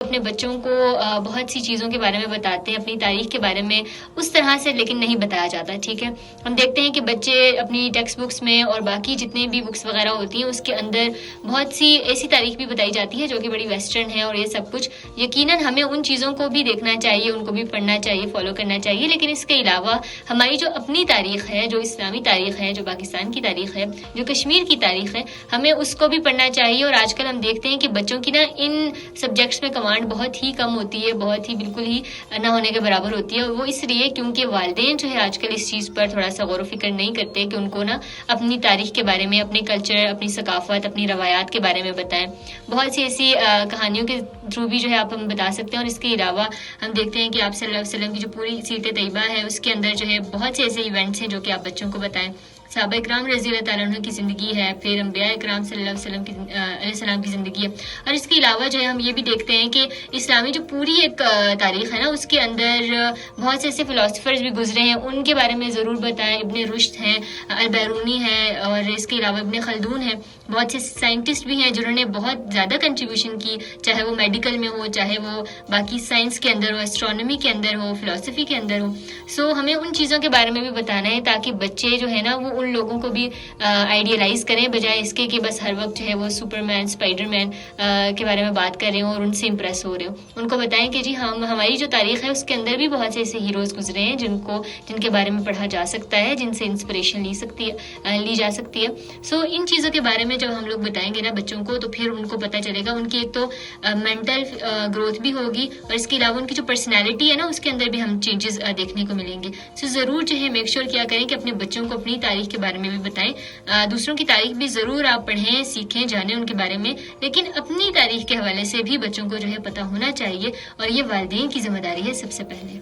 اپنے بچوں کو بہت سی چیزوں کے بارے میں بتاتے ہیں، اپنی تاریخ کے بارے میں اس طرح سے لیکن نہیں بتایا جاتا. ٹھیک ہے، ہم دیکھتے ہیں کہ بچے اپنی ٹیکسٹ بکس میں اور باقی جتنے بھی بکس وغیرہ ہوتی ہیں اس کے اندر بہت سی ایسی تاریخ بھی بتائی جاتی ہے جو کہ بڑی ویسٹرن ہے، اور یہ سب کچھ یقیناً ہمیں ان چیزوں کو بھی دیکھنا چاہیے، ان کو بھی پڑھنا چاہیے، فالو کرنا چاہیے. لیکن اس کے علاوہ ہماری جو اپنی تاریخ ہے، جو اسلامی تاریخ ہے، جو پاکستان کی تاریخ ہے، جو کشمیر کی تاریخ ہے، ہمیں اس کو بھی پڑھنا چاہیے. اور آج کل ہم دیکھتے ہیں کہ بچوں کی نا ان سبجیکٹس میں کمانڈ بہت ہی کم ہوتی ہے، بہت ہی بالکل ہی نہ ہونے کے برابر ہوتی ہے. اور وہ اس لیے کیونکہ والدین جو ہے آج کل اس چیز پر تھوڑا سا غور و فکر نہیں کرتے کہ ان کو نا اپنی تاریخ کے بارے میں، اپنے کلچر، اپنی ثقافت، اپنی روایات کے بارے میں بتائیں. بہت سی ایسی کہانیوں کے تھرو بھی جو ہے آپ ہم بتا سکتے ہیں. اور اس کے علاوہ ہم دیکھتے ہیں کہ آپ صلی اللہ علیہ وسلم کی جو پوری سیرت طیبہ ہے اس کے اندر جو ہے بہت سے ایسے ایونٹس ہیں جو کہ آپ بچوں کو بتائیں. صحابہ اکرام رضی اللہ تعالیٰ عنہ کی زندگی ہے، پھر انبیاء اکرام صلی اللہ علیہ وسلم کی علیہ السلام کی زندگی ہے. اور اس کے علاوہ جو ہے ہم یہ بھی دیکھتے ہیں کہ اسلامی جو پوری ایک تاریخ ہے نا اس کے اندر بہت سے ایسے فلاسفرز بھی گزرے ہیں، ان کے بارے میں ضرور بتائیں. ابن رشد ہیں، البیرونی ہے، اور اس کے علاوہ ابن خلدون ہے. بہت سے سائنٹسٹ بھی ہیں جنہوں نے بہت زیادہ کنٹریبیوشن کی، چاہے وہ میڈیکل میں ہو، چاہے وہ باقی سائنس کے اندر ہو، اسٹرانومی کے اندر ہو، فلسفی کے اندر ہو. سو ہمیں ان چیزوں کے بارے میں بھی بتانا ہے تاکہ بچے جو ہے نا وہ ان لوگوں کو بھی آئیڈیلائز کریں، بجائے اس کے کہ بس ہر وقت جو ہے وہ سپر مین، اسپائڈر مین کے بارے میں بات کر رہے ہوں اور ان سے امپریس ہو رہے ہوں. ان کو بتائیں کہ جی ہماری جو تاریخ ہے اس کے اندر بھی بہت سے ایسے ہیروز گزرے ہیں جن کے بارے میں پڑھا جا سکتا ہے، جن سے انسپریشن لی جا سکتی ہے. سو ان چیزوں کے بارے میں جب ہم لوگ بتائیں گے نا بچوں کو تو پھر ان کو پتہ چلے گا. ان کی ایک تو مینٹل گروتھ بھی ہوگی، اور اس کے علاوہ ان کی جو پرسنالٹی ہے نا اس کے اندر بھی ہم چینجز دیکھنے کو ملیں گے. سو ضرور جو ہے میک شیور کیا کریں کہ اپنے بچوں کو اپنی تاریخ کے بارے میں بھی بتائیں. دوسروں کی تاریخ بھی ضرور آپ پڑھیں، سیکھیں، جانیں ان کے بارے میں، لیکن اپنی تاریخ کے حوالے سے بھی بچوں کو جو ہے پتہ ہونا چاہیے. اور یہ والدین کی ذمہ داری ہے سب سے پہلے.